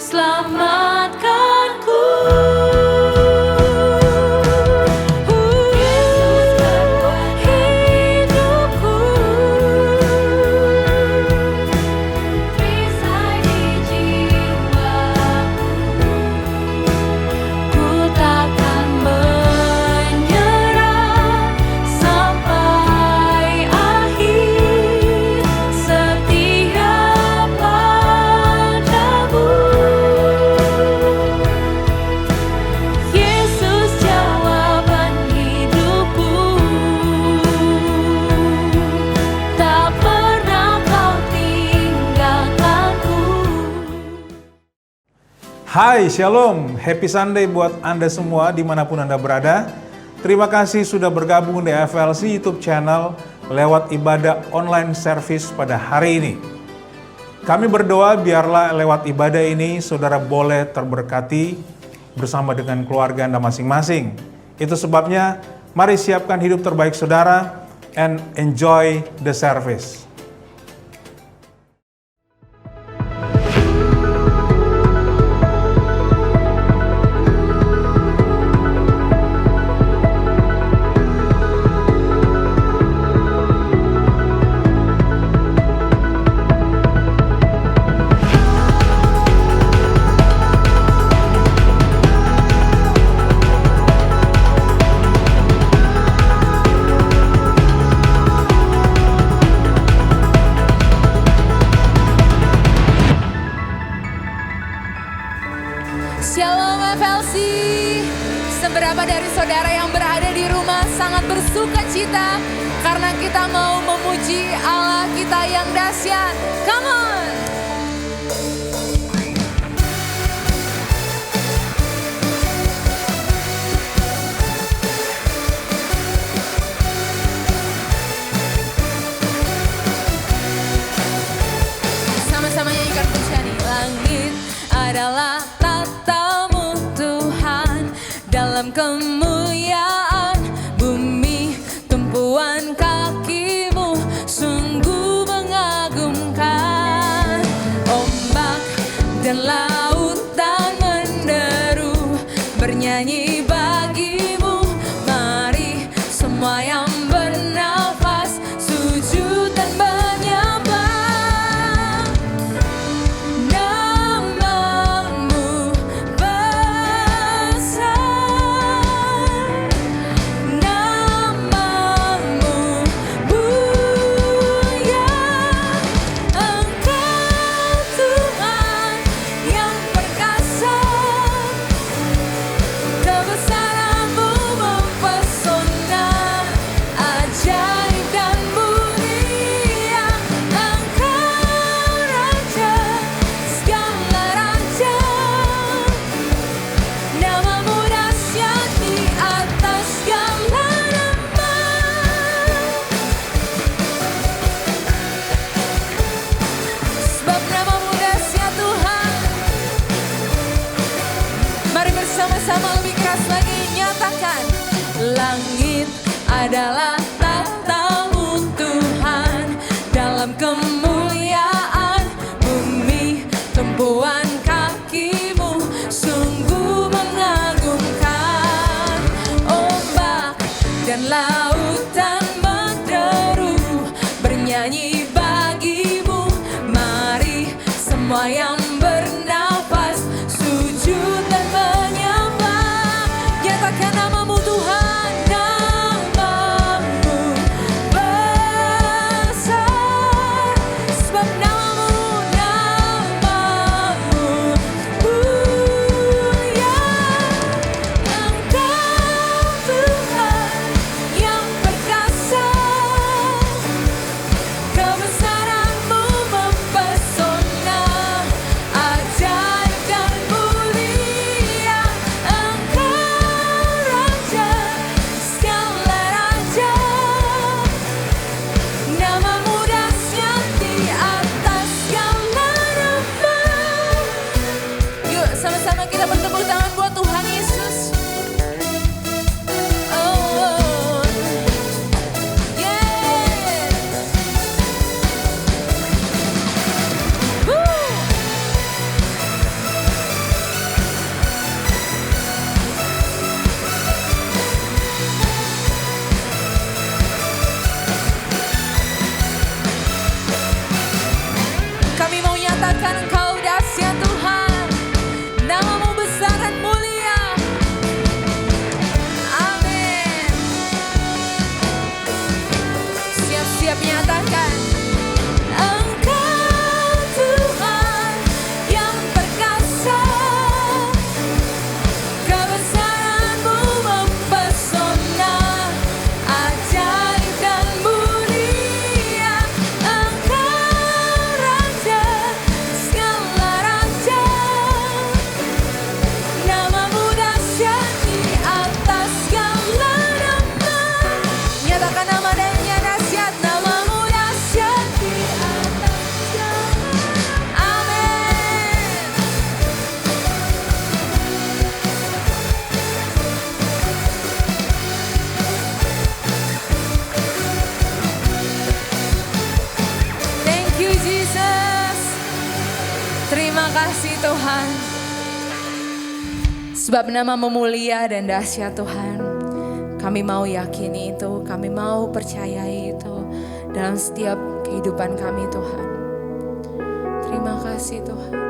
selamatkanku. Hai, Shalom, Happy Sunday buat Anda semua dimanapun Anda berada. Terima kasih sudah bergabung di FLC YouTube channel lewat ibadah online service pada hari ini. Kami berdoa biarlah lewat ibadah ini saudara boleh terberkati bersama dengan keluarga Anda masing-masing. Itu sebabnya mari siapkan hidup terbaik saudara and enjoy the service. Shalom FLC, seberapa dari saudara yang berada di rumah sangat bersuka cita karena kita mau memuji Allah kita yang dahsyat. Come on! Sama-sama nyanyikan pujian ini. Langit adalah tatamu Tuhan, dalam kemuliaan bumi tumpuan kakimu sungguh mengagumkan. Ombak dan lautan menderu bernyanyi bagimu. Mari semua yang bernafas sujud dan menyembah. Sama lebih keras lagi nyatakan. Langit adalah tatamu Tuhan, dalam kemuliaan bumi tumpuan kakimu sungguh mengagumkan. Ombak dan lautan menderu bernyanyi bagimu. Mari semua yang bernafas sujud dan menyembah. Nyatakan namamu Tuhan, namamu besar, sebab namamu mulia. Engkau Tuhan yang perkasa, kebesaranmu mempesona Terima kasih Tuhan. Sebab nama memulia dan dahsyat Tuhan. Kami mau yakini itu, kami mau percayai itu dalam setiap kehidupan kami Tuhan. Terima kasih Tuhan.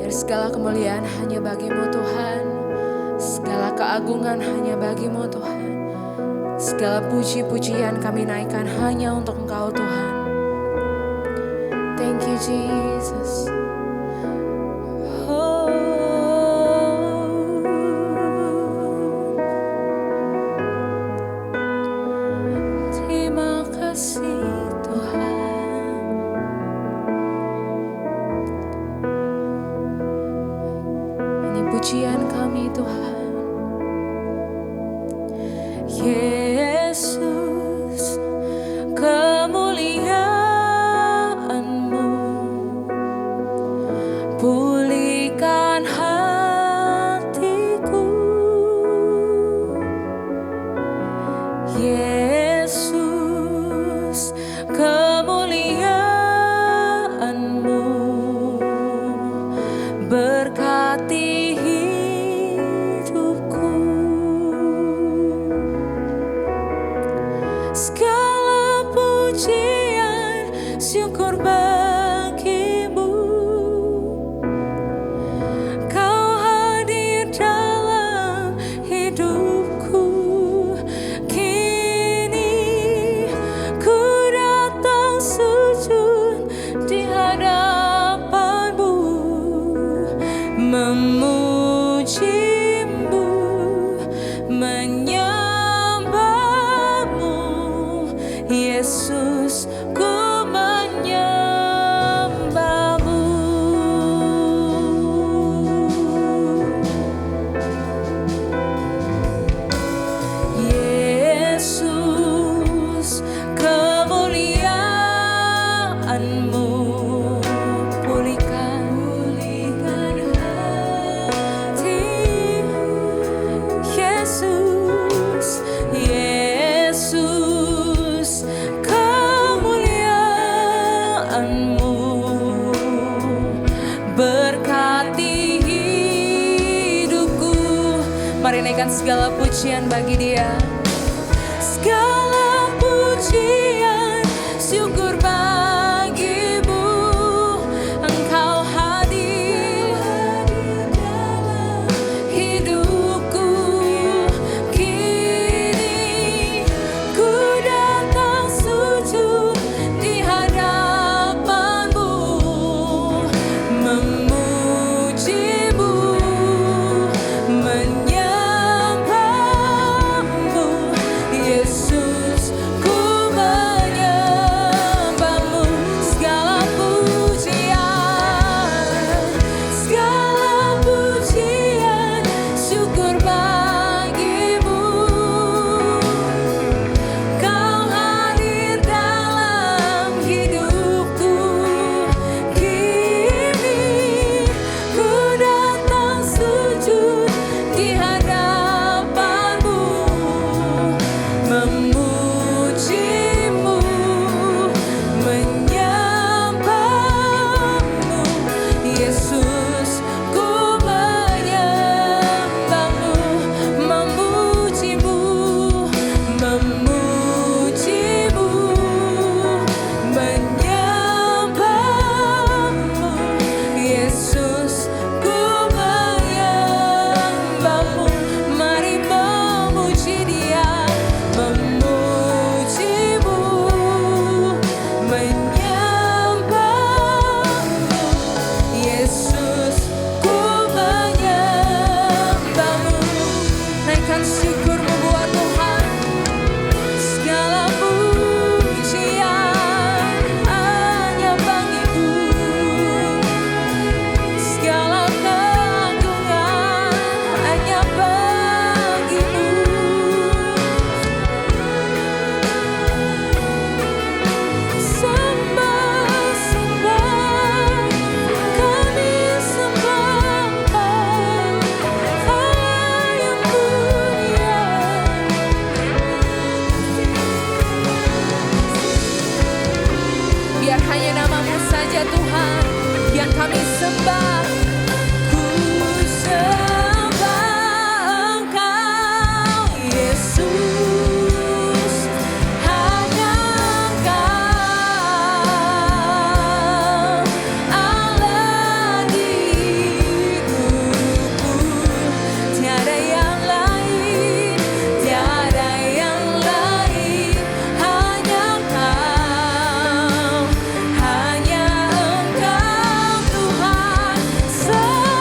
Biar segala kemuliaan hanya bagi-Mu Tuhan. Segala keagungan hanya bagi-Mu Tuhan. Segala puji-pujian kami naikkan hanya untuk Engkau Tuhan. Thank you Jesus. Oh. Terima kasih Tuhan. Ini pujian kami Tuhan. Yesus, kemuliaan-Mu pulihkan hatiku. Yesus, kemuliaan-Mu berkati hidupku. Segala pujian syukur bagi-Mu. Kau hadir dalam hidupku. Kini ku datang sujud di hadapan-Mu, memuji-Mu, menyembah-Mu. Yesus, ku menyembah-Mu. Yesus, kemuliaan-Mu pulihkan hati. Yesus, Yesus, kemuliaan-Mu berkati hidupku. Mari naikkan segala pujian bagi Dia. Segala pujian syukur bagi-Mu. Engkau hadir dalam hidupku. Kini ku datang sujud di hadapan-Mu, memuji-Mu, menyembah-Mu. Yesus, ku menyembah-Mu. Hanya saja Tuhan yang kami sembah. Ku sembah Engkau Yesus, hanya Engkau Allah di hidupku. Tiada yang lain, tiada yang lain, hanya Engkau, hanya Engkau Tuhan selamanya.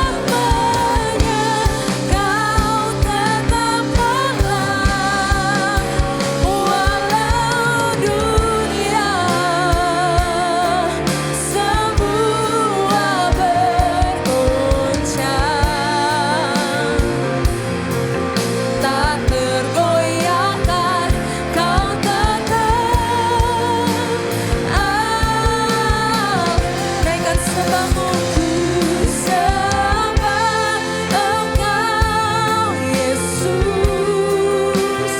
Kau tetap Allah, walau dunia semua bergoncang. Tak tergoyahkan, Kau tetap Allah. Naikkan sembahmu. Ku sembah Engkau Yesus,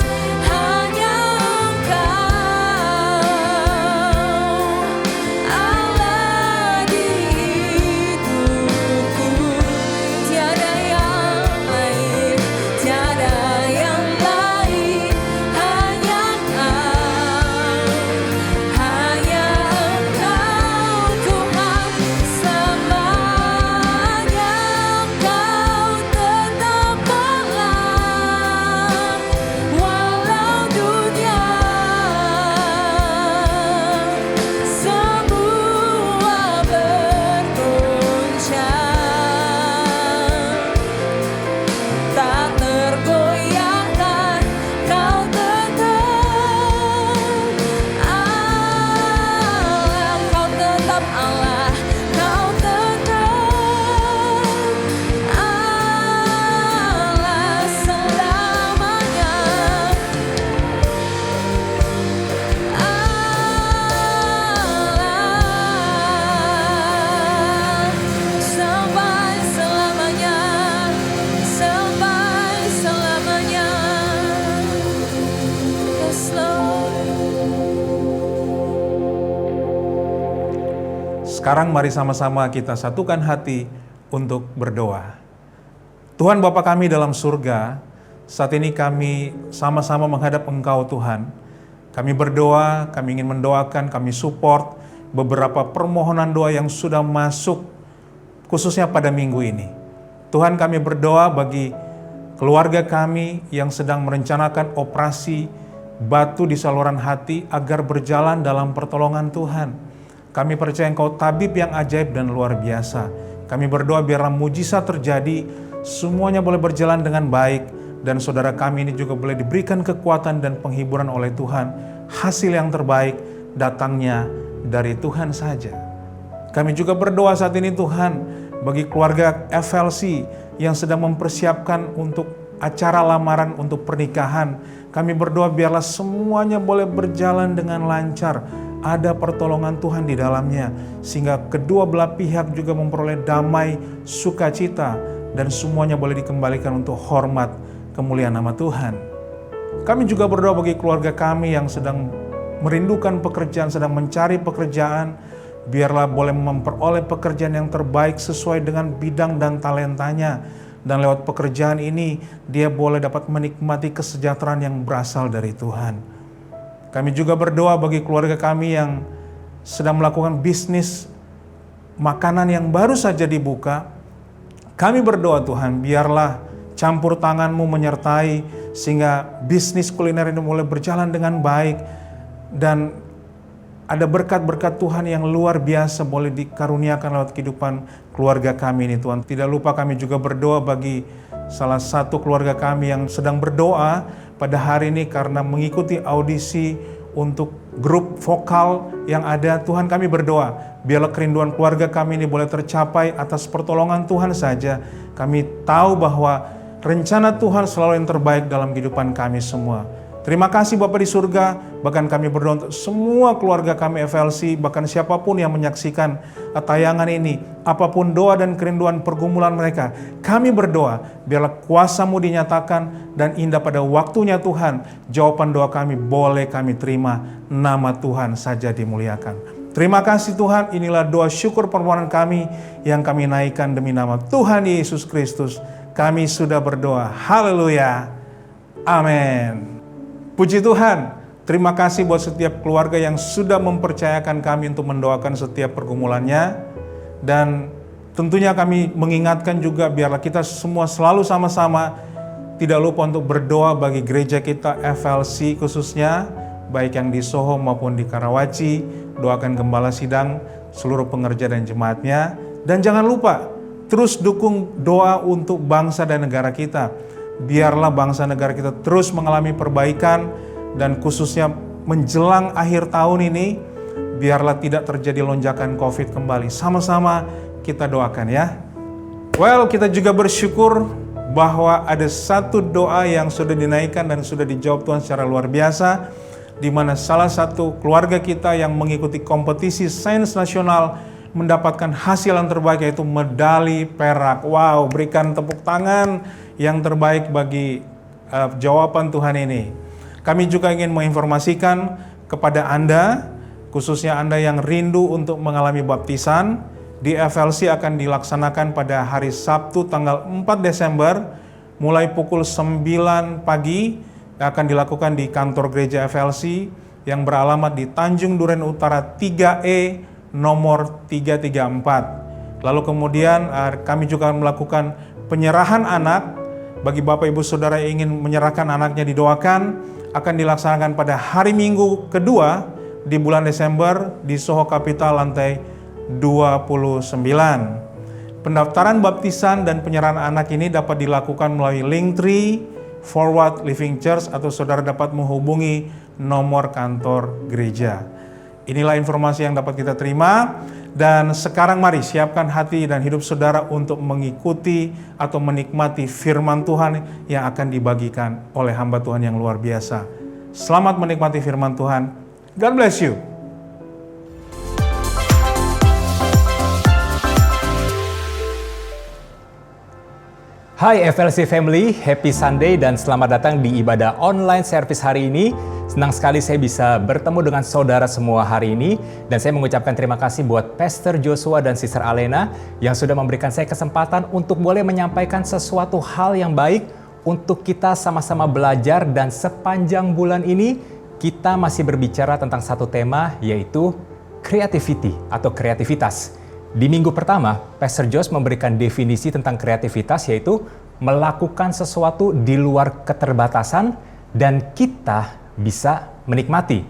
hanya Engkau Allah di hidupku. Tiada yang lain, tiada yang lain, hanya Engkau, hanya Engkau Tuhan selamanya. Kau tetap Allah, walau dunia semua bergoncang. Tak tergoyahkan, Kau tetap Allah. Kau tetap Allah, Kau tetap Allah selamanya. Allah sampai selamanya, sampai selamanya. Yes, Lord. Sekarang mari sama-sama kita satukan hati untuk berdoa. Tuhan Bapa kami dalam surga, saat ini kami sama-sama menghadap Engkau Tuhan. Kami berdoa, kami ingin mendoakan, kami support beberapa permohonan doa yang sudah masuk khususnya pada minggu ini. Tuhan, kami berdoa bagi keluarga kami yang sedang merencanakan operasi batu di saluran hati agar berjalan dalam pertolongan Tuhan. Kami percaya Engkau tabib yang ajaib dan luar biasa. Kami berdoa biarlah mujizat terjadi, semuanya boleh berjalan dengan baik, dan saudara kami ini juga boleh diberikan kekuatan dan penghiburan oleh Tuhan. Hasil yang terbaik datangnya dari Tuhan saja. Kami juga berdoa saat ini Tuhan, bagi keluarga FLC yang sedang mempersiapkan untuk acara lamaran untuk pernikahan. Kami berdoa biarlah semuanya boleh berjalan dengan lancar. Ada pertolongan Tuhan di dalamnya, sehingga kedua belah pihak juga memperoleh damai, sukacita, dan semuanya boleh dikembalikan untuk hormat kemuliaan nama Tuhan. Kami juga berdoa bagi keluarga kami yang sedang merindukan pekerjaan, sedang mencari pekerjaan. Biarlah boleh memperoleh pekerjaan yang terbaik sesuai dengan bidang dan talentanya. Dan lewat pekerjaan ini, dia boleh dapat menikmati kesejahteraan yang berasal dari Tuhan. Kami juga berdoa bagi keluarga kami yang sedang melakukan bisnis makanan yang baru saja dibuka. Kami berdoa Tuhan, biarlah campur tangan-Mu menyertai sehingga bisnis kuliner ini mulai berjalan dengan baik. Dan ada berkat-berkat Tuhan yang luar biasa boleh dikaruniakan lewat kehidupan keluarga kami ini Tuhan. Tidak lupa kami juga berdoa bagi salah satu keluarga kami yang sedang berdoa pada hari ini karena mengikuti audisi untuk grup vokal yang ada. Tuhan, kami berdoa biarlah kerinduan keluarga kami ini boleh tercapai atas pertolongan Tuhan saja. Kami tahu bahwa rencana Tuhan selalu yang terbaik dalam kehidupan kami semua. Terima kasih Bapa di surga, bahkan kami berdoa untuk semua keluarga kami FLC, bahkan siapapun yang menyaksikan tayangan ini, apapun doa dan kerinduan pergumulan mereka, kami berdoa, biarlah kuasa-Mu dinyatakan dan indah pada waktunya Tuhan, jawaban doa kami boleh kami terima, nama Tuhan saja dimuliakan. Terima kasih Tuhan, inilah doa syukur permohonan kami yang kami naikkan demi nama Tuhan Yesus Kristus. Kami sudah berdoa. Haleluya. Amin. Puji Tuhan. Terima kasih buat setiap keluarga yang sudah mempercayakan kami untuk mendoakan setiap pergumulannya. Dan tentunya kami mengingatkan juga biarlah kita semua selalu sama-sama tidak lupa untuk berdoa bagi gereja kita FLC khususnya, baik yang di Soho maupun di Karawaci. Doakan gembala sidang, seluruh pengerja dan jemaatnya. Dan jangan lupa terus dukung doa untuk bangsa dan negara kita. Biarlah bangsa negara kita terus mengalami perbaikan, dan khususnya menjelang akhir tahun ini, biarlah tidak terjadi lonjakan COVID kembali. Sama-sama kita doakan ya. Well, kita juga bersyukur bahwa ada satu doa yang sudah dinaikkan dan sudah dijawab Tuhan secara luar biasa, di mana salah satu keluarga kita yang mengikuti kompetisi sains nasional mendapatkan hasil yang terbaik, yaitu medali perak. Wow, berikan tepuk tangan yang terbaik bagi jawaban Tuhan ini. Kami juga ingin menginformasikan kepada Anda, khususnya Anda yang rindu untuk mengalami baptisan, di FLC akan dilaksanakan pada hari Sabtu tanggal 4 Desember, mulai pukul 9 pagi, akan dilakukan di kantor gereja FLC yang beralamat di Tanjung Duren Utara 3E nomor 334. Lalu kemudian kami juga melakukan penyerahan anak bagi Bapak Ibu Saudara yang ingin menyerahkan anaknya didoakan, akan dilaksanakan pada hari Minggu kedua di bulan Desember di Soho Capital lantai 29. Pendaftaran baptisan dan penyerahan anak ini dapat dilakukan melalui Linktree Forward Living Church, atau saudara dapat menghubungi nomor kantor gereja. Inilah informasi yang dapat kita terima, dan sekarang mari siapkan hati dan hidup saudara untuk mengikuti atau menikmati firman Tuhan yang akan dibagikan oleh hamba Tuhan yang luar biasa. Selamat menikmati firman Tuhan. God bless you. Hai FLC Family, Happy Sunday dan selamat datang di ibadah online service hari ini. Senang sekali saya bisa bertemu dengan saudara semua hari ini, dan saya mengucapkan terima kasih buat Pastor Joshua dan Sister Alena yang sudah memberikan saya kesempatan untuk boleh menyampaikan sesuatu hal yang baik untuk kita sama-sama belajar. Dan sepanjang bulan ini kita masih berbicara tentang satu tema, yaitu creativity atau kreativitas. Di minggu pertama, Pastor Josh memberikan definisi tentang kreativitas, yaitu melakukan sesuatu di luar keterbatasan dan kita bisa menikmati.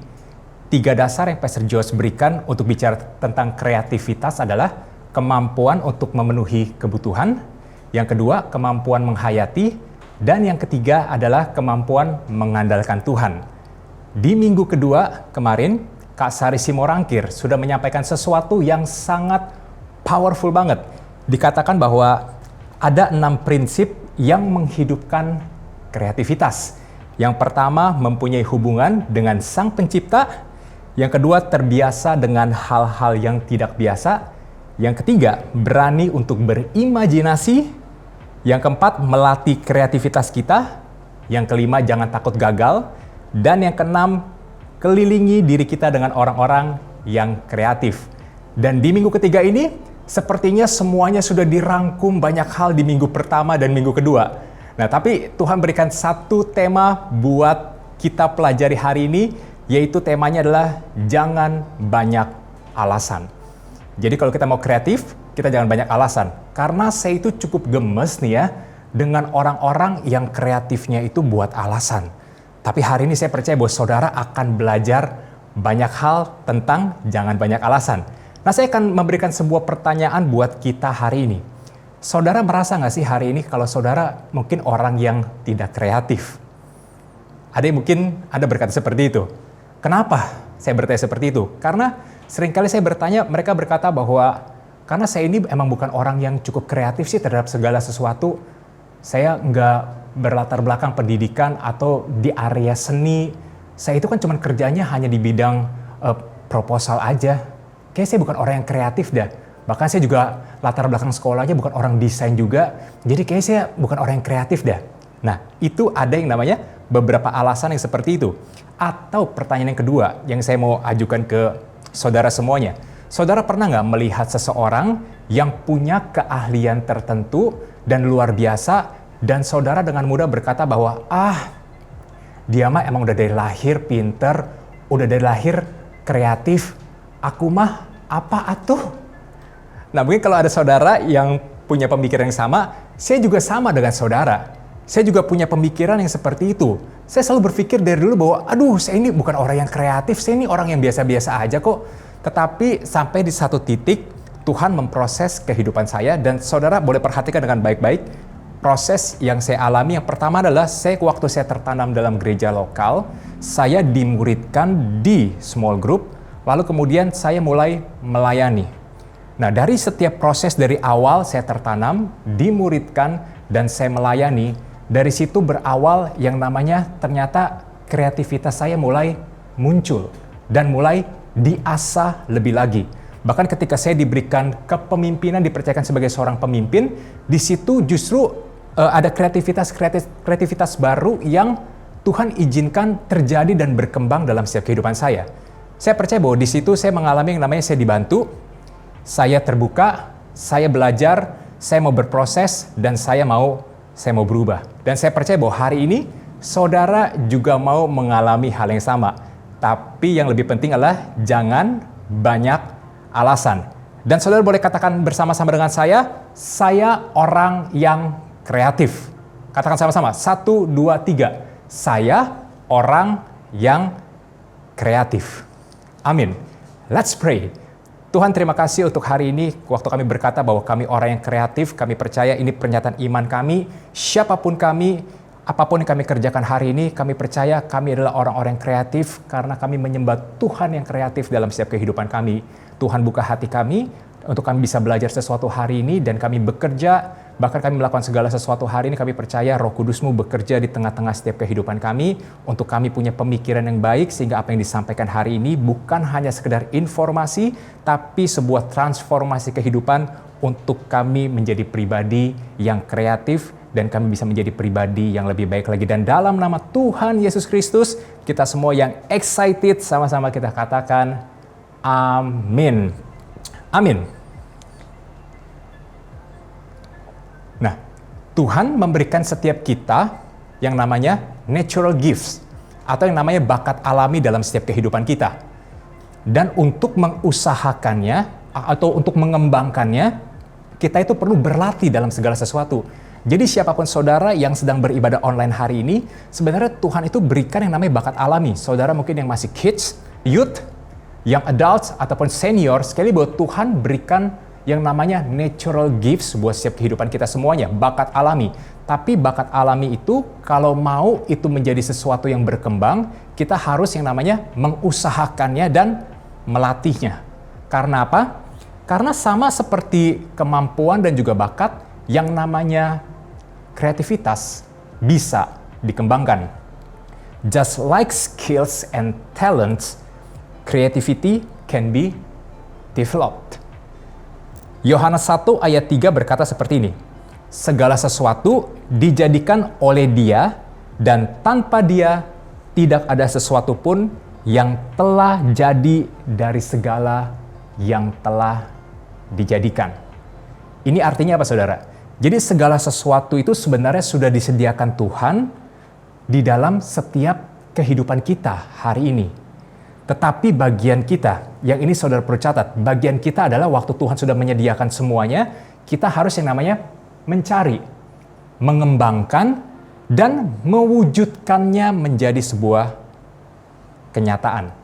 3 dasar yang Pastor Josh berikan untuk bicara tentang kreativitas adalah kemampuan untuk memenuhi kebutuhan, yang kedua kemampuan menghayati, dan yang ketiga adalah kemampuan mengandalkan Tuhan. Di minggu kedua kemarin, Kak Sari Simorangkir sudah menyampaikan sesuatu yang sangat powerful banget. Dikatakan bahwa ada 6 prinsip yang menghidupkan kreativitas. Yang pertama, mempunyai hubungan dengan Sang Pencipta. Yang kedua, terbiasa dengan hal-hal yang tidak biasa. Yang ketiga, berani untuk berimajinasi. Yang keempat, melatih kreativitas kita. Yang kelima, jangan takut gagal. Dan yang keenam, kelilingi diri kita dengan orang-orang yang kreatif. Dan di minggu ketiga ini, sepertinya semuanya sudah dirangkum banyak hal di minggu pertama dan minggu kedua. Nah, tapi Tuhan berikan satu tema buat kita pelajari hari ini, yaitu temanya adalah jangan banyak alasan. Jadi kalau kita mau kreatif, kita jangan banyak alasan. Karena saya itu cukup gemes nih ya, dengan orang-orang yang kreatifnya itu buat alasan. Tapi hari ini saya percaya bahwa saudara akan belajar banyak hal tentang jangan banyak alasan. Nah, saya akan memberikan sebuah pertanyaan buat kita hari ini. Saudara merasa nggak sih hari ini kalau saudara mungkin orang yang tidak kreatif? Ada yang mungkin Anda berkata seperti itu. Kenapa saya bertanya seperti itu? Karena seringkali saya bertanya, mereka berkata bahwa karena saya ini emang bukan orang yang cukup kreatif sih terhadap segala sesuatu. Saya nggak berlatar belakang pendidikan atau di area seni. Saya itu kan cuma kerjanya hanya di bidang proposal aja. Kayaknya saya bukan orang yang kreatif dah. Bahkan saya juga latar belakang sekolahnya bukan orang desain juga. Jadi kayaknya saya bukan orang yang kreatif dah. Nah, itu ada yang namanya beberapa alasan yang seperti itu. Atau pertanyaan yang kedua yang saya mau ajukan ke saudara semuanya. Saudara pernah nggak melihat seseorang yang punya keahlian tertentu dan luar biasa, dan saudara dengan mudah berkata bahwa, dia mah emang udah dari lahir pinter, udah dari lahir kreatif, aku mah apa atuh? Nah mungkin kalau ada saudara yang punya pemikiran yang sama, saya juga sama dengan saudara. Saya juga punya pemikiran yang seperti itu. Saya selalu berpikir dari dulu bahwa, saya ini bukan orang yang kreatif, saya ini orang yang biasa-biasa aja kok. Tetapi sampai di satu titik, Tuhan memproses kehidupan saya, dan saudara boleh perhatikan dengan baik-baik. Proses yang saya alami yang pertama adalah waktu saya tertanam dalam gereja lokal, saya dimuridkan di small group, lalu kemudian saya mulai melayani. Nah dari setiap proses dari awal saya tertanam, dimuridkan, dan saya melayani, dari situ berawal yang namanya ternyata kreativitas saya mulai muncul dan mulai diasah lebih lagi. Bahkan ketika saya diberikan kepemimpinan, dipercayakan sebagai seorang pemimpin, di situ justru ada kreativitas baru yang Tuhan izinkan terjadi dan berkembang dalam setiap kehidupan saya. Saya percaya bahwa di situ saya mengalami yang namanya saya dibantu, saya terbuka, saya belajar, saya mau berproses, dan saya mau berubah. Dan saya percaya bahwa hari ini saudara juga mau mengalami hal yang sama. Tapi yang lebih penting adalah jangan banyak alasan. Dan saudara boleh katakan bersama-sama dengan saya orang yang kreatif. Katakan sama-sama, 1, 2, 3. Saya orang yang kreatif. Amin. Let's pray. Tuhan, terima kasih untuk hari ini, waktu kami berkata bahwa kami orang yang kreatif, kami percaya ini pernyataan iman kami, siapapun kami, apapun yang kami kerjakan hari ini, kami percaya kami adalah orang-orang yang kreatif karena kami menyembah Tuhan yang kreatif dalam setiap kehidupan kami. Tuhan buka hati kami untuk kami bisa belajar sesuatu hari ini, dan kami bekerja, bahkan kami melakukan segala sesuatu hari ini. Kami percaya Roh Kudus-Mu bekerja di tengah-tengah setiap kehidupan kami, untuk kami punya pemikiran yang baik, sehingga apa yang disampaikan hari ini bukan hanya sekedar informasi, tapi sebuah transformasi kehidupan untuk kami menjadi pribadi yang kreatif, dan kami bisa menjadi pribadi yang lebih baik lagi. Dan dalam nama Tuhan Yesus Kristus, kita semua yang excited, sama-sama kita katakan, amin. Amin. Nah, Tuhan memberikan setiap kita yang namanya natural gifts, atau yang namanya bakat alami dalam setiap kehidupan kita. Dan untuk mengusahakannya, atau untuk mengembangkannya, kita itu perlu berlatih dalam segala sesuatu. Jadi siapapun saudara yang sedang beribadah online hari ini, sebenarnya Tuhan itu berikan yang namanya bakat alami. Saudara mungkin yang masih kids, youth, yang adults, ataupun senior, sekali bahwa Tuhan berikan yang namanya natural gifts buat setiap kehidupan kita semuanya, bakat alami. Tapi bakat alami itu kalau mau itu menjadi sesuatu yang berkembang, kita harus yang namanya mengusahakannya dan melatihnya. Karena apa? Karena sama seperti kemampuan dan juga bakat, yang namanya kreativitas bisa dikembangkan. Just like skills and talents, creativity can be developed. Yohanes 1 ayat 3 berkata seperti ini, segala sesuatu dijadikan oleh Dia, dan tanpa Dia tidak ada sesuatu pun yang telah jadi dari segala yang telah dijadikan. Ini artinya apa, saudara? Jadi segala sesuatu itu sebenarnya sudah disediakan Tuhan di dalam setiap kehidupan kita hari ini. Tetapi bagian kita, yang ini saudara perlu catat, bagian kita adalah waktu Tuhan sudah menyediakan semuanya, kita harus yang namanya mencari, mengembangkan, dan mewujudkannya menjadi sebuah kenyataan.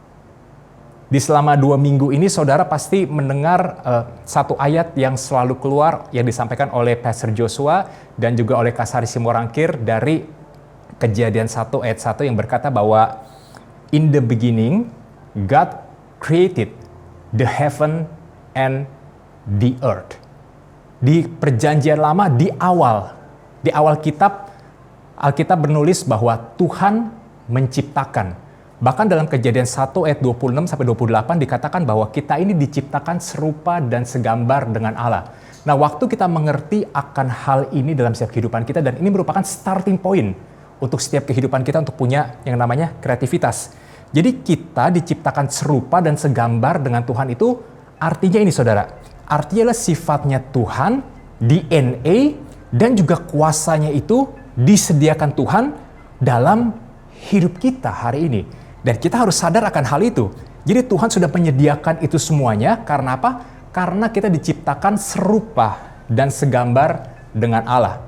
Di selama 2 minggu ini, saudara pasti mendengar satu ayat yang selalu keluar, yang disampaikan oleh Pastor Joshua dan juga oleh Kasari Simorangkir dari Kejadian 1 ayat 1 yang berkata bahwa in the beginning, God created the heaven and the earth. Di perjanjian lama, di awal kitab, Alkitab bernulis bahwa Tuhan menciptakan. Bahkan dalam Kejadian 1 ayat 26-28 dikatakan bahwa kita ini diciptakan serupa dan segambar dengan Allah. Nah, waktu kita mengerti akan hal ini dalam setiap kehidupan kita, dan ini merupakan starting point untuk setiap kehidupan kita untuk punya yang namanya kreativitas. Jadi kita diciptakan serupa dan segambar dengan Tuhan itu artinya ini saudara. Artinya adalah sifatnya Tuhan, DNA, dan juga kuasanya itu disediakan Tuhan dalam hidup kita hari ini. Dan kita harus sadar akan hal itu. Jadi Tuhan sudah menyediakan itu semuanya karena apa? Karena kita diciptakan serupa dan segambar dengan Allah.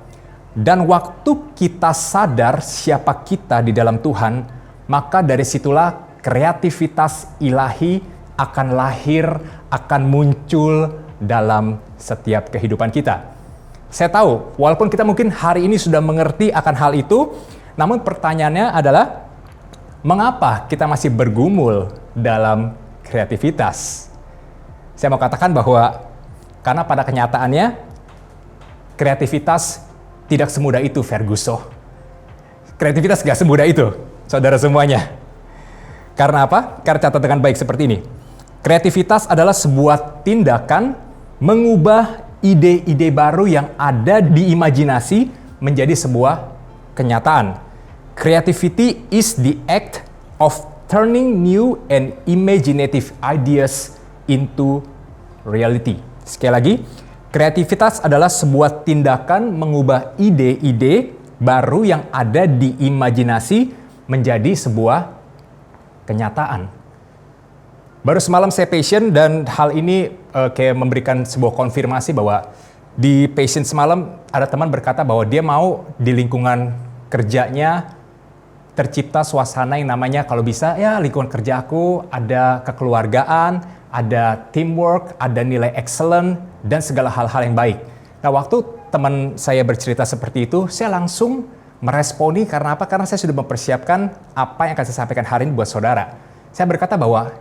Dan waktu kita sadar siapa kita di dalam Tuhan, maka dari situlah kreativitas ilahi akan lahir, akan muncul dalam setiap kehidupan kita. Saya tahu, walaupun kita mungkin hari ini sudah mengerti akan hal itu, namun pertanyaannya adalah, mengapa kita masih bergumul dalam kreativitas? Saya mau katakan bahwa karena pada kenyataannya, kreativitas tidak semudah itu, Ferguson. Kreativitas gak semudah itu, saudara semuanya. Karena apa? Karena catat dengan baik seperti ini. Kreativitas adalah sebuah tindakan mengubah ide-ide baru yang ada di imajinasi menjadi sebuah kenyataan. Creativity is the act of turning new and imaginative ideas into reality. Sekali lagi, kreativitas adalah sebuah tindakan mengubah ide-ide baru yang ada di imajinasi menjadi sebuah kenyataan. Baru semalam saya passion dan hal ini kayak memberikan sebuah konfirmasi bahwa di passion semalam ada teman berkata bahwa dia mau di lingkungan kerjanya tercipta suasana yang namanya kalau bisa ya lingkungan kerja aku ada kekeluargaan, ada teamwork, ada nilai excellent dan segala hal-hal yang baik. Nah waktu teman saya bercerita seperti itu, saya langsung meresponi karena apa? Karena saya sudah mempersiapkan apa yang akan saya sampaikan hari ini buat saudara. Saya berkata bahwa,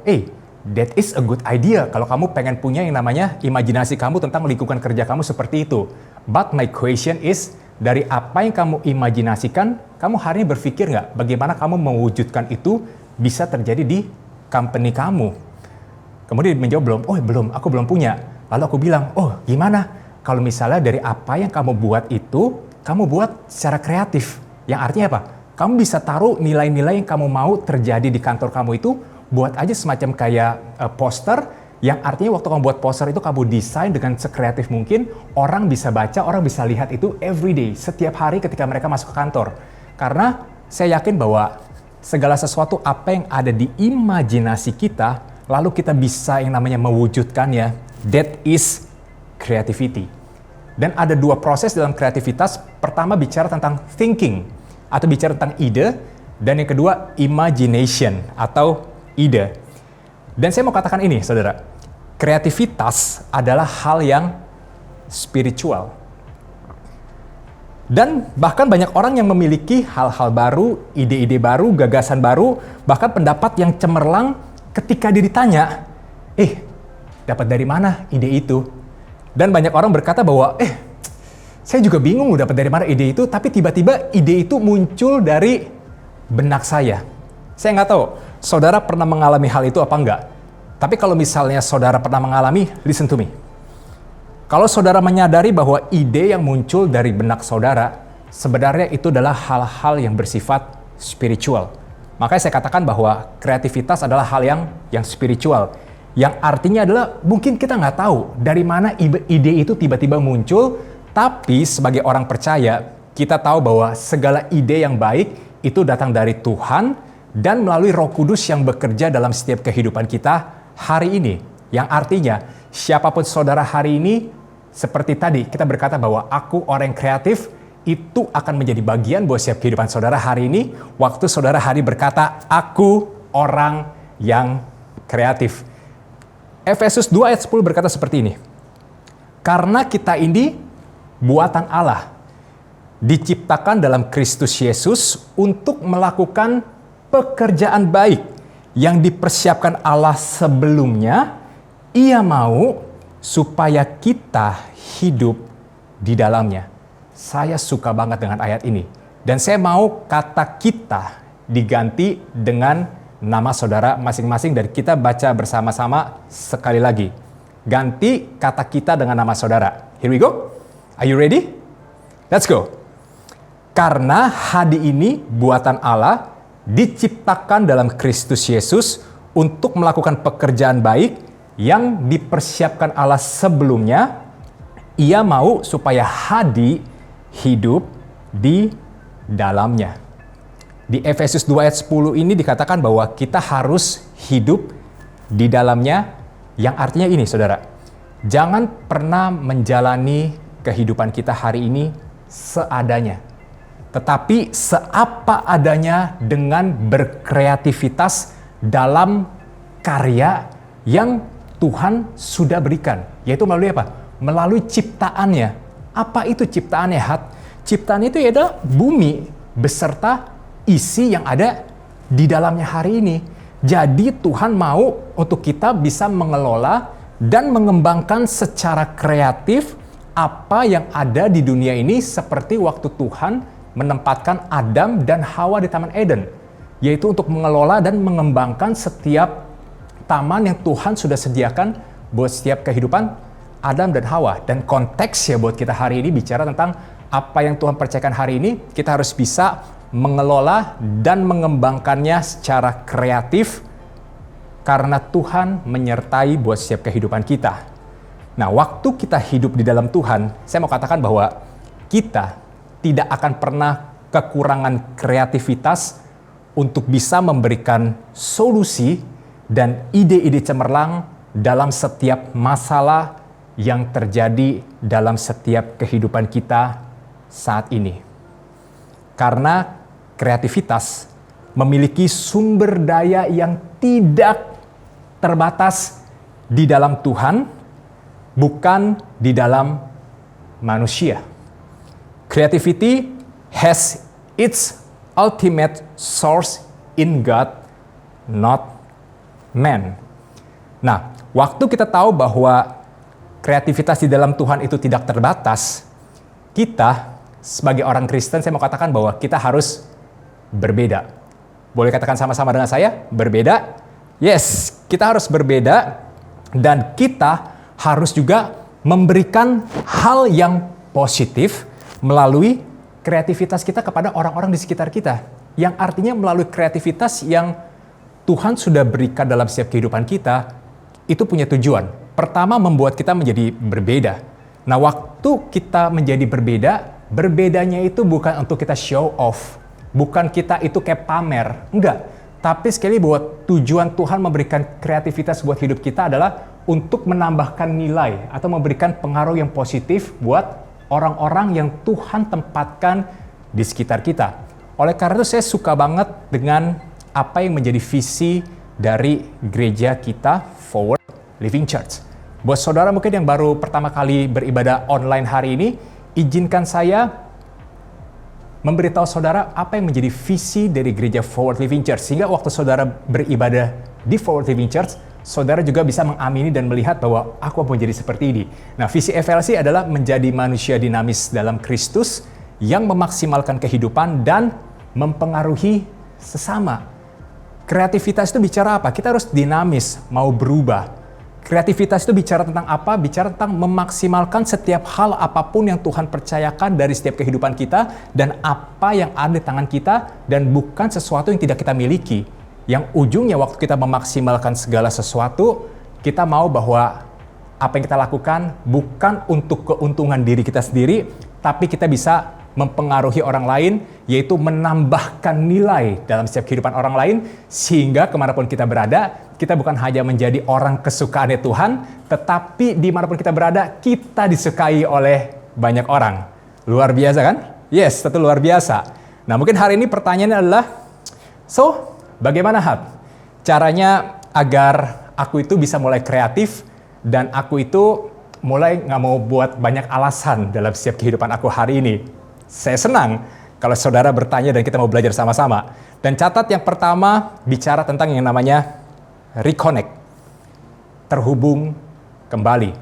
that is a good idea kalau kamu pengen punya yang namanya imajinasi kamu tentang lingkungan kerja kamu seperti itu. But my question is, dari apa yang kamu imajinasikan, kamu hari ini berpikir nggak bagaimana kamu mewujudkan itu bisa terjadi di company kamu? Kemudian dia menjawab, belum, aku belum punya. Lalu aku bilang, gimana kalau misalnya dari apa yang kamu buat itu, kamu buat secara kreatif. Yang artinya apa? Kamu bisa taruh nilai-nilai yang kamu mau terjadi di kantor kamu itu, buat aja semacam kayak poster, yang artinya waktu kamu buat poster itu kamu desain dengan sekreatif mungkin, orang bisa baca, orang bisa lihat itu every day, setiap hari ketika mereka masuk ke kantor. Karena saya yakin bahwa segala sesuatu apa yang ada di imajinasi kita, lalu kita bisa yang namanya mewujudkannya, that is creativity. Dan ada dua proses dalam kreativitas. Pertama bicara tentang thinking atau bicara tentang ide, dan yang kedua imagination atau ide. Dan saya mau katakan ini, saudara, kreativitas adalah hal yang spiritual. Dan bahkan banyak orang yang memiliki hal-hal baru, ide-ide baru, gagasan baru, bahkan pendapat yang cemerlang ketika dia ditanya, dapat dari mana ide itu? Dan banyak orang berkata bahwa, saya juga bingung dapat dari mana ide itu, tapi tiba-tiba ide itu muncul dari benak saya. Saya nggak tahu, saudara pernah mengalami hal itu apa enggak? Tapi kalau misalnya saudara pernah mengalami, listen to me. Kalau saudara menyadari bahwa ide yang muncul dari benak saudara, sebenarnya itu adalah hal-hal yang bersifat spiritual. Makanya saya katakan bahwa kreativitas adalah hal yang spiritual. Yang artinya adalah mungkin kita nggak tahu dari mana ide itu tiba-tiba muncul, tapi sebagai orang percaya, kita tahu bahwa segala ide yang baik itu datang dari Tuhan dan melalui Roh Kudus yang bekerja dalam setiap kehidupan kita hari ini. Yang artinya, siapapun saudara hari ini, seperti tadi kita berkata bahwa aku orang yang kreatif, itu akan menjadi bagian buat setiap kehidupan saudara hari ini. Waktu saudara hari berkata, aku orang yang kreatif. Efesus 2 ayat 10 berkata seperti ini. Karena kita ini buatan Allah, diciptakan dalam Kristus Yesus untuk melakukan pekerjaan baik yang dipersiapkan Allah sebelumnya. Ia mau supaya kita hidup di dalamnya. Saya suka banget dengan ayat ini. Dan saya mau kata kita diganti dengan nama saudara masing-masing dan kita baca bersama-sama sekali lagi. Ganti kata kita dengan nama saudara. Here we go. Are you ready? Let's go. Karena hadi ini buatan Allah diciptakan dalam Kristus Yesus untuk melakukan pekerjaan baik yang dipersiapkan Allah sebelumnya. Ia mau supaya Hadi hidup di dalamnya. Di Efesus 2 ayat 10 ini dikatakan bahwa kita harus hidup di dalamnya, yang artinya ini saudara, jangan pernah menjalani kehidupan kita hari ini seadanya, tetapi seapa adanya dengan berkreativitas dalam karya yang Tuhan sudah berikan, yaitu melalui apa? Melalui ciptaannya. Apa itu ciptaannya, Hat? Ciptaan itu adalah bumi beserta isi yang ada di dalamnya hari ini. Jadi Tuhan mau untuk kita bisa mengelola dan mengembangkan secara kreatif apa yang ada di dunia ini, seperti waktu Tuhan menempatkan Adam dan Hawa di Taman Eden, yaitu untuk mengelola dan mengembangkan setiap taman yang Tuhan sudah sediakan buat setiap kehidupan Adam dan Hawa. Dan konteksnya buat kita hari ini bicara tentang apa yang Tuhan percayakan hari ini, kita harus bisa mengelola dan mengembangkannya secara kreatif karena Tuhan menyertai buat setiap kehidupan kita. Nah, waktu kita hidup di dalam Tuhan, saya mau katakan bahwa kita tidak akan pernah kekurangan kreativitas untuk bisa memberikan solusi dan ide-ide cemerlang dalam setiap masalah yang terjadi dalam setiap kehidupan kita saat ini. Karena kreativitas memiliki sumber daya yang tidak terbatas di dalam Tuhan, bukan di dalam manusia. Creativity has its ultimate source in God, not man. Nah, waktu kita tahu bahwa kreativitas di dalam Tuhan itu tidak terbatas, kita sebagai orang Kristen, saya mau katakan bahwa kita harus berbeda. Boleh katakan sama-sama dengan saya? Berbeda? Yes, kita harus berbeda dan kita harus juga memberikan hal yang positif melalui kreativitas kita kepada orang-orang di sekitar kita. Yang artinya melalui kreativitas yang Tuhan sudah berikan dalam setiap kehidupan kita, itu punya tujuan. Pertama, membuat kita menjadi berbeda. Nah, waktu kita menjadi berbeda, berbedanya itu bukan untuk kita show off. Bukan kita itu kayak pamer. Enggak. Tapi sekali buat tujuan Tuhan memberikan kreativitas buat hidup kita adalah untuk menambahkan nilai atau memberikan pengaruh yang positif buat orang-orang yang Tuhan tempatkan di sekitar kita. Oleh karena itu saya suka banget dengan apa yang menjadi visi dari gereja kita, Forward Living Church. Buat saudara mungkin yang baru pertama kali beribadah online hari ini, izinkan saya memberitahu saudara apa yang menjadi visi dari gereja Forward Living Church. Sehingga waktu saudara beribadah di Forward Living Church, saudara juga bisa mengamini dan melihat bahwa aku mau jadi seperti ini. Nah, visi FLC adalah menjadi manusia dinamis dalam Kristus yang memaksimalkan kehidupan dan mempengaruhi sesama. Kreativitas itu bicara apa? Kita harus dinamis, mau berubah. Kreativitas itu bicara tentang apa? Bicara tentang memaksimalkan setiap hal apapun yang Tuhan percayakan dari setiap kehidupan kita dan apa yang ada di tangan kita dan bukan sesuatu yang tidak kita miliki. Yang ujungnya waktu kita memaksimalkan segala sesuatu, kita mau bahwa apa yang kita lakukan bukan untuk keuntungan diri kita sendiri, tapi kita bisa mempengaruhi orang lain, yaitu menambahkan nilai dalam setiap kehidupan orang lain, sehingga kemanapun kita berada, kita bukan hanya menjadi orang kesukaannya Tuhan, tetapi dimanapun kita berada, kita disukai oleh banyak orang. Luar biasa kan? Yes, tentu luar biasa. Nah, mungkin hari ini pertanyaannya adalah, bagaimana Hat? Caranya agar aku itu bisa mulai kreatif dan aku itu mulai nggak mau buat banyak alasan dalam setiap kehidupan aku hari ini. Saya senang kalau saudara bertanya dan kita mau belajar sama-sama. Dan catat yang pertama bicara tentang yang namanya reconnect. Terhubung kembali.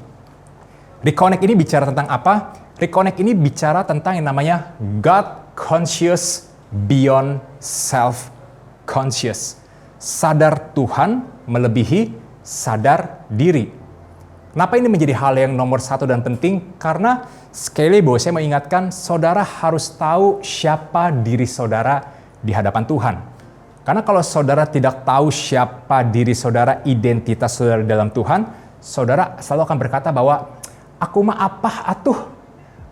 Reconnect ini bicara tentang apa? Reconnect ini bicara tentang yang namanya God conscious beyond self-conscious. Sadar Tuhan melebihi sadar diri. Kenapa ini menjadi hal yang nomor satu dan penting? Karena sekali lagi saya mengingatkan, saudara harus tahu siapa diri saudara di hadapan Tuhan. Karena kalau saudara tidak tahu siapa diri saudara, identitas saudara dalam Tuhan, saudara selalu akan berkata bahwa aku mah apa atuh,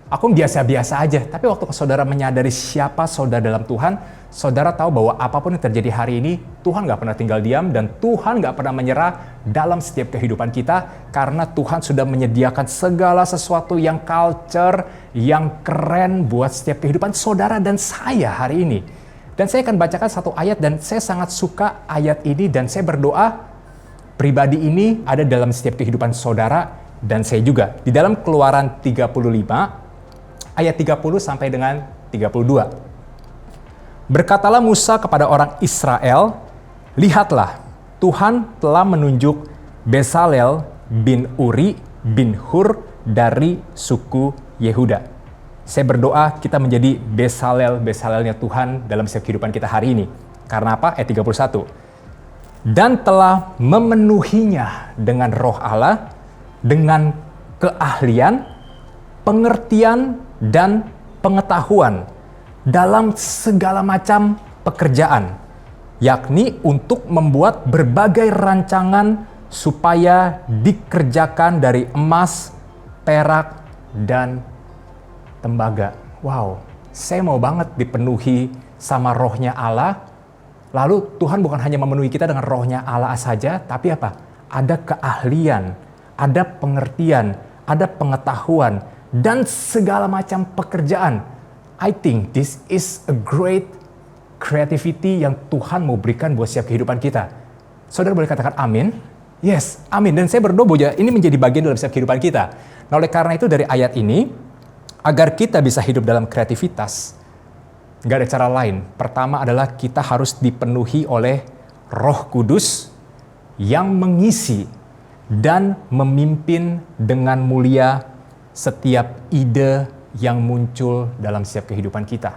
aku biasa-biasa aja. Tapi waktu saudara menyadari siapa saudara dalam Tuhan, saudara tahu bahwa apapun yang terjadi hari ini, Tuhan gak pernah tinggal diam dan Tuhan gak pernah menyerah dalam setiap kehidupan kita, karena Tuhan sudah menyediakan segala sesuatu yang culture, yang keren buat setiap kehidupan saudara dan saya hari ini. Dan saya akan bacakan satu ayat dan saya sangat suka ayat ini dan saya berdoa pribadi ini ada dalam setiap kehidupan saudara dan saya juga. Di dalam Keluaran 35 ayat 30 sampai dengan 32. Berkatalah Musa kepada orang Israel, lihatlah Tuhan telah menunjuk Bezalel bin Uri bin Hur dari suku Yehuda. Saya berdoa kita menjadi Bezalelnya Tuhan dalam setiap kehidupan kita hari ini. Karena apa? Ayat 31. Dan telah memenuhinya dengan roh Allah, dengan keahlian, pengertian, dan pengetahuan dalam segala macam pekerjaan, yakni untuk membuat berbagai rancangan supaya dikerjakan dari emas, perak, dan tembaga. Wow, saya mau banget dipenuhi sama rohnya Allah. Lalu Tuhan bukan hanya memenuhi kita dengan rohnya Allah saja, tapi apa? Ada keahlian, ada pengertian, ada pengetahuan, dan segala macam pekerjaan. I think this is a great creativity yang Tuhan mau berikan buat setiap kehidupan kita. Saudara boleh katakan amin? Yes, amin. Dan saya berdoa bahwa ini menjadi bagian dalam setiap kehidupan kita. Nah, oleh karena itu dari ayat ini, agar kita bisa hidup dalam kreativitas, gak ada cara lain. Pertama adalah kita harus dipenuhi oleh Roh Kudus yang mengisi dan memimpin dengan mulia setiap ide yang muncul dalam setiap kehidupan kita.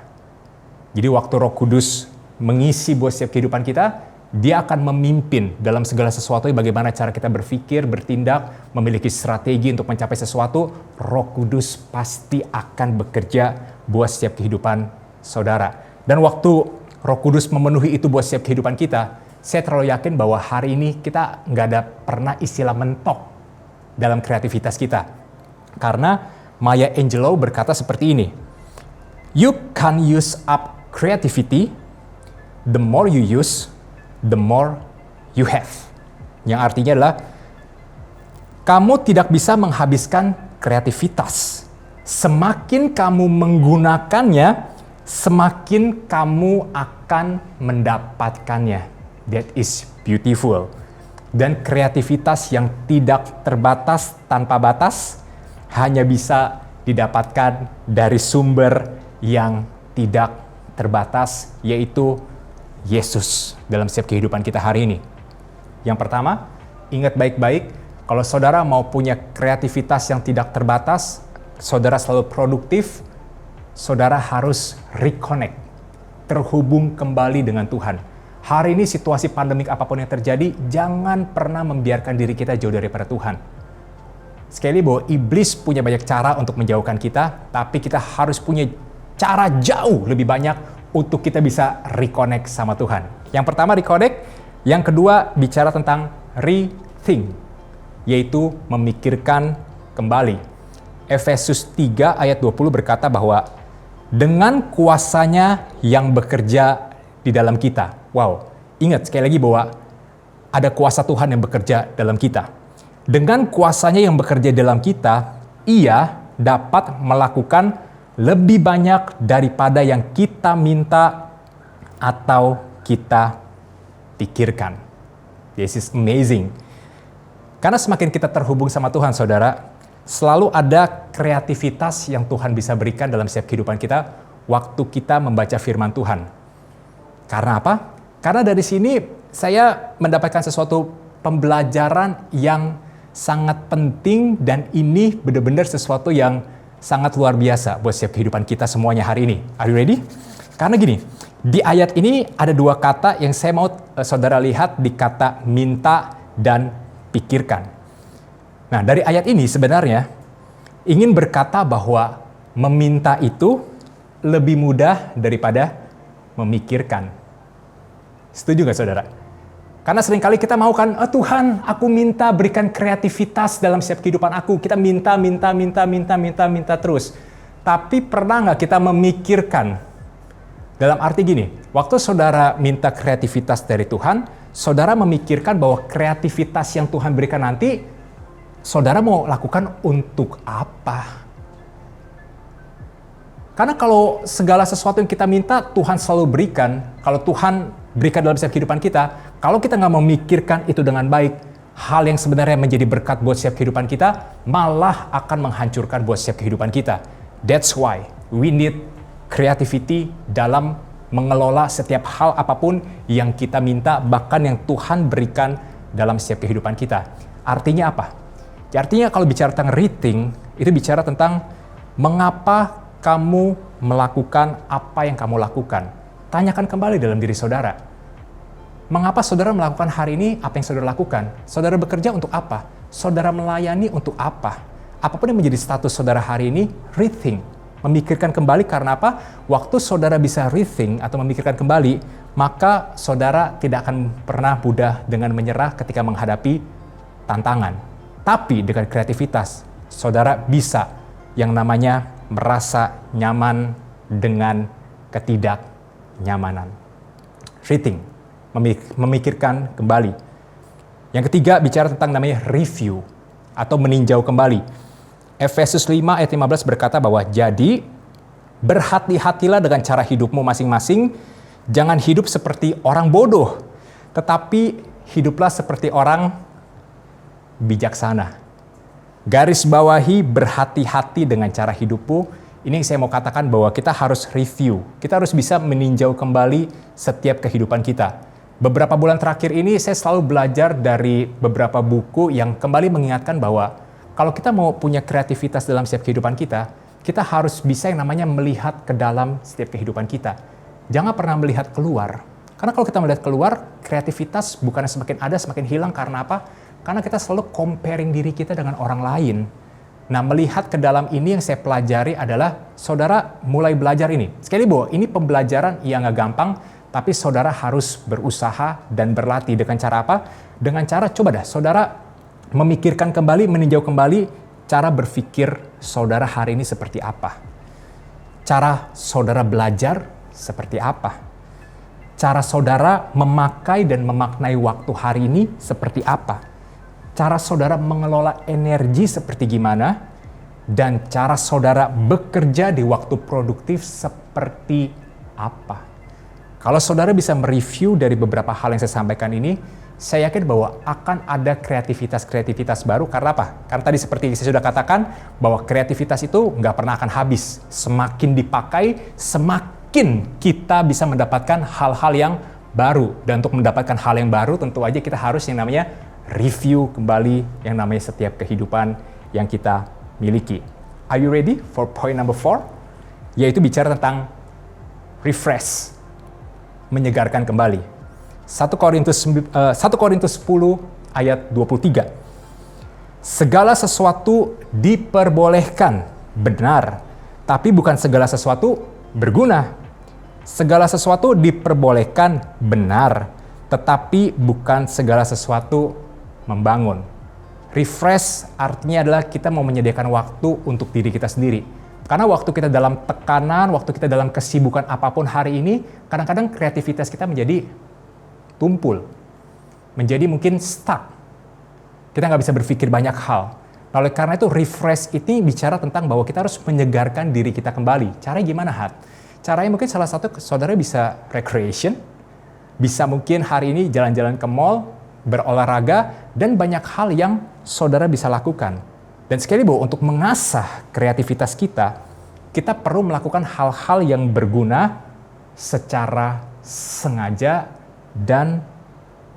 Jadi waktu Roh Kudus mengisi buat setiap kehidupan kita, Dia akan memimpin dalam segala sesuatu, bagaimana cara kita berpikir, bertindak, memiliki strategi untuk mencapai sesuatu. Roh Kudus pasti akan bekerja buat setiap kehidupan saudara. Dan waktu Roh Kudus memenuhi itu buat setiap kehidupan kita, saya terlalu yakin bahwa hari ini kita nggak ada pernah istilah mentok dalam kreativitas kita. Karena Maya Angelou berkata seperti ini, you can use up creativity, the more you use, the more you have. Yang artinya adalah kamu tidak bisa menghabiskan kreativitas. Semakin kamu menggunakannya, semakin kamu akan mendapatkannya. That is beautiful. Dan kreativitas yang tidak terbatas tanpa batas hanya bisa didapatkan dari sumber yang tidak terbatas, yaitu Yesus dalam setiap kehidupan kita hari ini. Yang pertama, ingat baik-baik, kalau saudara mau punya kreativitas yang tidak terbatas, saudara selalu produktif, saudara harus reconnect, terhubung kembali dengan Tuhan. Hari ini situasi pandemik apapun yang terjadi, jangan pernah membiarkan diri kita jauh daripada Tuhan. Sekali bahwa iblis punya banyak cara untuk menjauhkan kita, tapi kita harus punya cara jauh lebih banyak untuk kita bisa reconnect sama Tuhan. Yang pertama reconnect, yang kedua bicara tentang rethink, yaitu memikirkan kembali. Efesus 3 ayat 20 berkata bahwa dengan kuasanya yang bekerja di dalam kita. Wow, ingat sekali lagi bahwa ada kuasa Tuhan yang bekerja dalam kita. Dengan kuasanya yang bekerja dalam kita, Ia dapat melakukan lebih banyak daripada yang kita minta atau kita pikirkan. This is amazing. Karena semakin kita terhubung sama Tuhan, saudara, selalu ada kreativitas yang Tuhan bisa berikan dalam setiap kehidupan kita waktu kita membaca firman Tuhan. Karena apa? Karena dari sini saya mendapatkan sesuatu pembelajaran yang sangat penting dan ini benar-benar sesuatu yang sangat luar biasa buat setiap kehidupan kita semuanya hari ini. Are you ready? Karena gini, di ayat ini ada dua kata yang saya mau saudara lihat, di kata minta dan pikirkan. Nah, dari ayat ini sebenarnya ingin berkata bahwa meminta itu lebih mudah daripada memikirkan. Setuju nggak saudara? Karena seringkali kita mau kan, Tuhan, aku minta berikan kreativitas dalam setiap kehidupan aku. Kita minta terus. Tapi pernah nggak kita memikirkan, dalam arti gini, waktu saudara minta kreativitas dari Tuhan, saudara memikirkan bahwa kreativitas yang Tuhan berikan nanti, saudara mau lakukan untuk apa? Karena kalau segala sesuatu yang kita minta, Tuhan selalu berikan. Kalau Tuhan berikan dalam setiap kehidupan kita, kalau kita nggak memikirkan itu dengan baik, hal yang sebenarnya menjadi berkat buat setiap kehidupan kita, malah akan menghancurkan buat setiap kehidupan kita. That's why we need creativity dalam mengelola setiap hal apapun yang kita minta, bahkan yang Tuhan berikan dalam setiap kehidupan kita. Artinya apa? Artinya kalau bicara tentang rethink, itu bicara tentang mengapa kamu melakukan apa yang kamu lakukan. Tanyakan kembali dalam diri saudara. Mengapa saudara melakukan hari ini apa yang saudara lakukan? Saudara bekerja untuk apa? Saudara melayani untuk apa? Apapun yang menjadi status saudara hari ini, rethink. Memikirkan kembali karena apa? Waktu saudara bisa rethink atau memikirkan kembali, maka saudara tidak akan pernah mudah dengan menyerah ketika menghadapi tantangan. Tapi dengan kreativitas, saudara bisa yang namanya merasa nyaman dengan ketidaknyamanan. Rethink, memikirkan kembali. Yang ketiga bicara tentang namanya review atau meninjau kembali. Efesus 5 ayat 15 berkata bahwa jadi berhati-hatilah dengan cara hidupmu masing-masing, jangan hidup seperti orang bodoh, tetapi hiduplah seperti orang bijaksana. Garis bawahi berhati-hati dengan cara hidupmu. Ini yang saya mau katakan bahwa kita harus review. Kita harus bisa meninjau kembali setiap kehidupan kita. Beberapa bulan terakhir ini saya selalu belajar dari beberapa buku yang kembali mengingatkan bahwa kalau kita mau punya kreativitas dalam setiap kehidupan kita, kita harus bisa yang namanya melihat ke dalam setiap kehidupan kita. Jangan pernah melihat keluar. Karena kalau kita melihat keluar, kreativitas bukannya semakin ada, semakin hilang. Karena apa? Karena kita selalu comparing diri kita dengan orang lain. Nah, melihat ke dalam ini yang saya pelajari adalah saudara mulai belajar ini. Sekali bahwa ini pembelajaran yang nggak gampang, tapi saudara harus berusaha dan berlatih. Dengan cara apa? Dengan cara, coba dah, saudara memikirkan kembali, meninjau kembali cara berpikir saudara hari ini seperti apa. Cara saudara belajar seperti apa. Cara saudara memakai dan memaknai waktu hari ini seperti apa. Cara saudara mengelola energi seperti gimana, dan cara saudara bekerja di waktu produktif seperti apa. Kalau saudara bisa mereview dari beberapa hal yang saya sampaikan ini, saya yakin bahwa akan ada kreativitas baru. Karena apa? Karena tadi seperti saya sudah katakan, bahwa kreativitas itu nggak pernah akan habis. Semakin dipakai, semakin kita bisa mendapatkan hal-hal yang baru. Dan untuk mendapatkan hal yang baru, tentu aja kita harus yang namanya review kembali yang namanya setiap kehidupan yang kita miliki. Are you ready for point number 4? Yaitu bicara tentang refresh, menyegarkan kembali. 1 Korintus 10 ayat 23. Segala sesuatu diperbolehkan, benar, tapi bukan segala sesuatu berguna. Segala sesuatu diperbolehkan, benar, tetapi bukan segala sesuatu membangun. Refresh artinya adalah kita mau menyediakan waktu untuk diri kita sendiri. Karena waktu kita dalam tekanan, waktu kita dalam kesibukan apapun hari ini, kadang-kadang kreativitas kita menjadi tumpul. Menjadi mungkin stuck. Kita nggak bisa berpikir banyak hal. Oleh karena itu, refresh ini bicara tentang bahwa kita harus menyegarkan diri kita kembali. Caranya gimana, Hat? Caranya mungkin salah satu saudara bisa recreation, bisa mungkin hari ini jalan-jalan ke mall, berolahraga, dan banyak hal yang saudara bisa lakukan. Dan sekali bahwa untuk mengasah kreativitas kita, kita perlu melakukan hal-hal yang berguna secara sengaja dan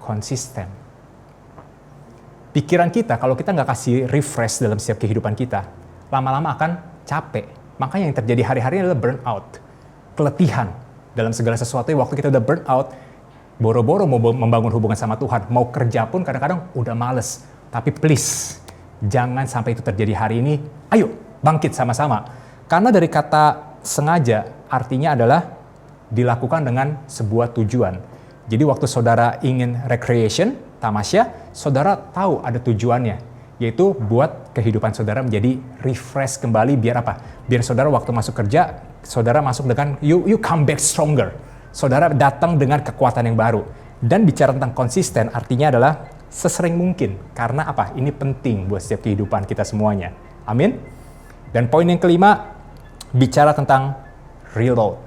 konsisten. Pikiran kita, kalau kita nggak kasih refresh dalam setiap kehidupan kita, lama-lama akan capek. Makanya yang terjadi hari-hari adalah burnout, keletihan dalam segala sesuatu. Waktu kita udah burnout, boro-boro mau membangun hubungan sama Tuhan, mau kerja pun kadang-kadang udah males. Tapi please, jangan sampai itu terjadi hari ini. Ayo, bangkit sama-sama. Karena dari kata sengaja, artinya adalah dilakukan dengan sebuah tujuan. Jadi waktu saudara ingin recreation, tamasya, saudara tahu ada tujuannya, yaitu buat kehidupan saudara menjadi refresh kembali. Biar apa? Biar saudara waktu masuk kerja, saudara masuk dengan you come back stronger. Saudara datang dengan kekuatan yang baru. Dan bicara tentang konsisten artinya adalah sesering mungkin. Karena apa? Ini penting buat setiap kehidupan kita semuanya. Amin. Dan poin yang kelima, bicara tentang reload.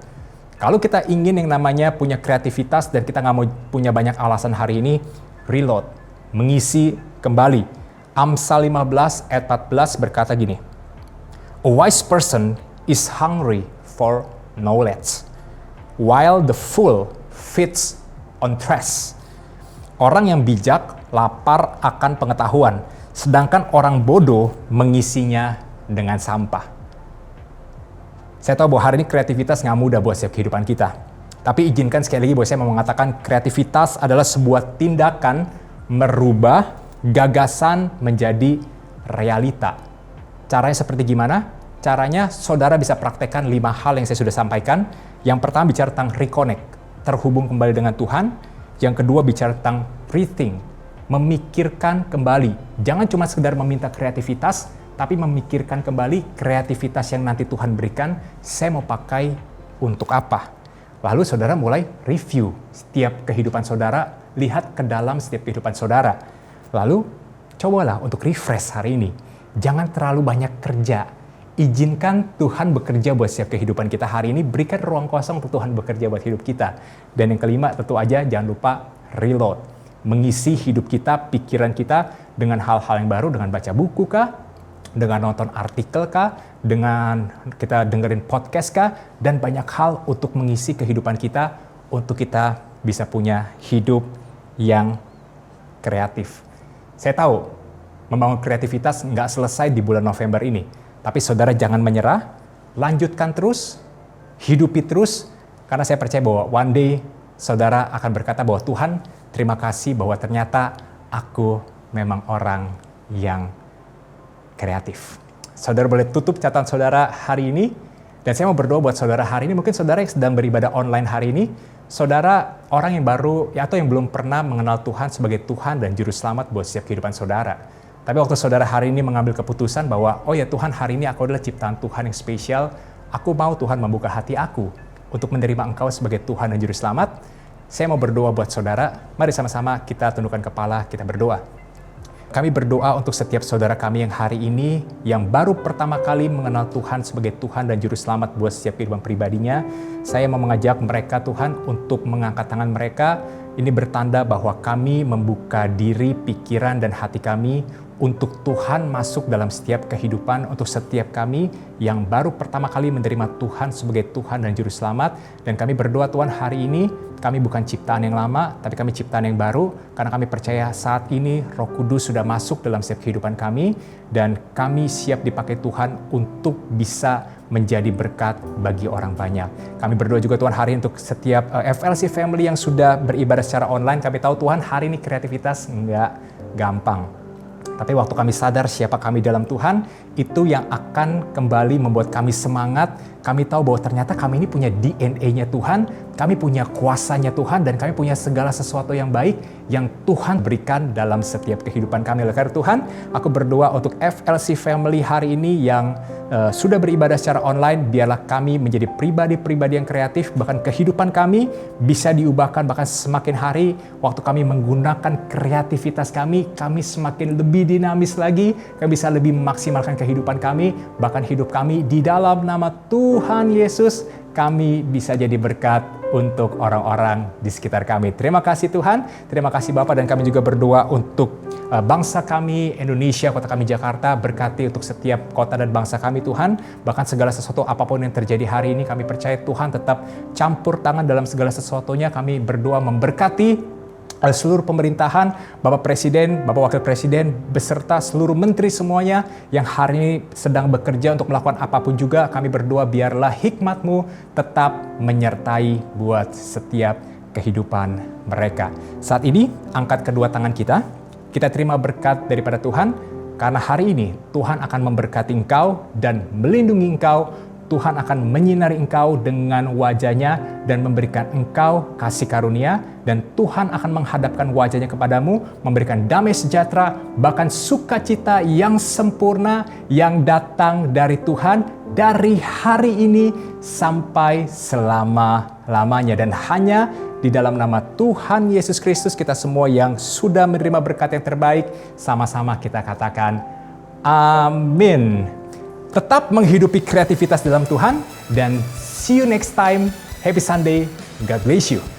Kalau kita ingin yang namanya punya kreativitas dan kita nggak mau punya banyak alasan hari ini, reload, mengisi kembali. Amsal 15 ayat 14 berkata gini, "A wise person is hungry for knowledge, while the fool feeds on trash." Orang yang bijak lapar akan pengetahuan, sedangkan orang bodoh mengisinya dengan sampah. Saya tahu bahwa hari ini kreativitas nggak mudah buat setiap kehidupan kita. Tapi izinkan sekali lagi bahwa saya mau mengatakan kreativitas adalah sebuah tindakan merubah gagasan menjadi realita. Caranya seperti gimana? Caranya saudara bisa praktekkan 5 hal yang saya sudah sampaikan. Yang pertama bicara tentang reconnect, terhubung kembali dengan Tuhan. Yang kedua bicara tentang rethink, memikirkan kembali. Jangan cuma sekedar meminta kreativitas, tapi memikirkan kembali kreativitas yang nanti Tuhan berikan, saya mau pakai untuk apa. Lalu saudara mulai review setiap kehidupan saudara, lihat ke dalam setiap kehidupan saudara. Lalu cobalah untuk refresh hari ini. Jangan terlalu banyak kerja. Izinkan Tuhan bekerja buat setiap kehidupan kita hari ini. Berikan ruang kosong untuk Tuhan bekerja buat hidup kita. Dan yang kelima tentu aja jangan lupa reload. Mengisi hidup kita, pikiran kita dengan hal-hal yang baru. Dengan baca buku kah? Dengan nonton artikel kah? Dengan kita dengerin podcast kah? Dan banyak hal untuk mengisi kehidupan kita. Untuk kita bisa punya hidup yang kreatif. Saya tahu membangun kreativitas nggak selesai di bulan November ini. Tapi saudara jangan menyerah, lanjutkan terus, hidupi terus, karena saya percaya bahwa one day saudara akan berkata bahwa Tuhan, terima kasih bahwa ternyata aku memang orang yang kreatif. Saudara boleh tutup catatan saudara hari ini, dan saya mau berdoa buat saudara hari ini. Mungkin saudara yang sedang beribadah online hari ini, saudara orang yang baru atau yang belum pernah mengenal Tuhan sebagai Tuhan dan Juru Selamat buat setiap kehidupan saudara. Tapi waktu saudara hari ini mengambil keputusan bahwa, oh ya Tuhan, hari ini aku adalah ciptaan Tuhan yang spesial, aku mau Tuhan membuka hati aku untuk menerima Engkau sebagai Tuhan dan Juru Selamat. Saya mau berdoa buat saudara. Mari sama-sama kita tundukkan kepala, kita berdoa. Kami berdoa untuk setiap saudara kami yang hari ini, yang baru pertama kali mengenal Tuhan sebagai Tuhan dan Juru Selamat buat setiap kehidupan pribadinya. Saya mau mengajak mereka Tuhan untuk mengangkat tangan mereka. Ini bertanda bahwa kami membuka diri, pikiran, dan hati kami untuk Tuhan masuk dalam setiap kehidupan, untuk setiap kami yang baru pertama kali menerima Tuhan sebagai Tuhan dan Juru Selamat. Dan kami berdoa Tuhan hari ini, kami bukan ciptaan yang lama, tapi kami ciptaan yang baru, karena kami percaya saat ini Roh Kudus sudah masuk dalam setiap kehidupan kami, dan kami siap dipakai Tuhan untuk bisa menjadi berkat bagi orang banyak. Kami berdoa juga Tuhan hari ini untuk setiap FLC family yang sudah beribadah secara online. Kami tahu Tuhan hari ini kreativitas nggak gampang. Tapi waktu kami sadar siapa kami dalam Tuhan, itu yang akan kembali membuat kami semangat. Kami tahu bahwa ternyata kami ini punya DNA-nya Tuhan, kami punya kuasanya Tuhan, dan kami punya segala sesuatu yang baik yang Tuhan berikan dalam setiap kehidupan kami. Oleh karena Tuhan, aku berdoa untuk FLC family hari ini yang sudah beribadah secara online, biarlah kami menjadi pribadi-pribadi yang kreatif, bahkan kehidupan kami bisa diubahkan, bahkan semakin hari waktu kami menggunakan kreativitas kami semakin lebih dinamis lagi, kami bisa lebih memaksimalkan kehidupan kami, bahkan hidup kami di dalam nama Tuhan Yesus, kami bisa jadi berkat untuk orang-orang di sekitar kami. Terima kasih Tuhan, terima kasih Bapak, dan kami juga berdoa untuk bangsa kami, Indonesia, kota kami Jakarta, berkati untuk setiap kota dan bangsa kami Tuhan, bahkan segala sesuatu apapun yang terjadi hari ini, kami percaya Tuhan tetap campur tangan dalam segala sesuatunya. Kami berdoa memberkati seluruh pemerintahan, Bapak Presiden, Bapak Wakil Presiden, beserta seluruh menteri semuanya yang hari ini sedang bekerja untuk melakukan apapun juga. Kami berdoa biarlah hikmat-Mu tetap menyertai buat setiap kehidupan mereka. Saat ini, angkat kedua tangan kita terima berkat daripada Tuhan, karena hari ini Tuhan akan memberkati engkau dan melindungi engkau Tuhan akan menyinari engkau dengan wajahnya dan memberikan engkau kasih karunia, dan Tuhan akan menghadapkan wajahnya kepadamu, memberikan damai sejahtera, bahkan sukacita yang sempurna yang datang dari Tuhan dari hari ini sampai selama-lamanya. Dan hanya di dalam nama Tuhan Yesus Kristus kita semua yang sudah menerima berkat yang terbaik, sama-sama kita katakan amin. Tetap menghidupi kreativitas dalam Tuhan, dan see you next time. Happy Sunday. God bless you.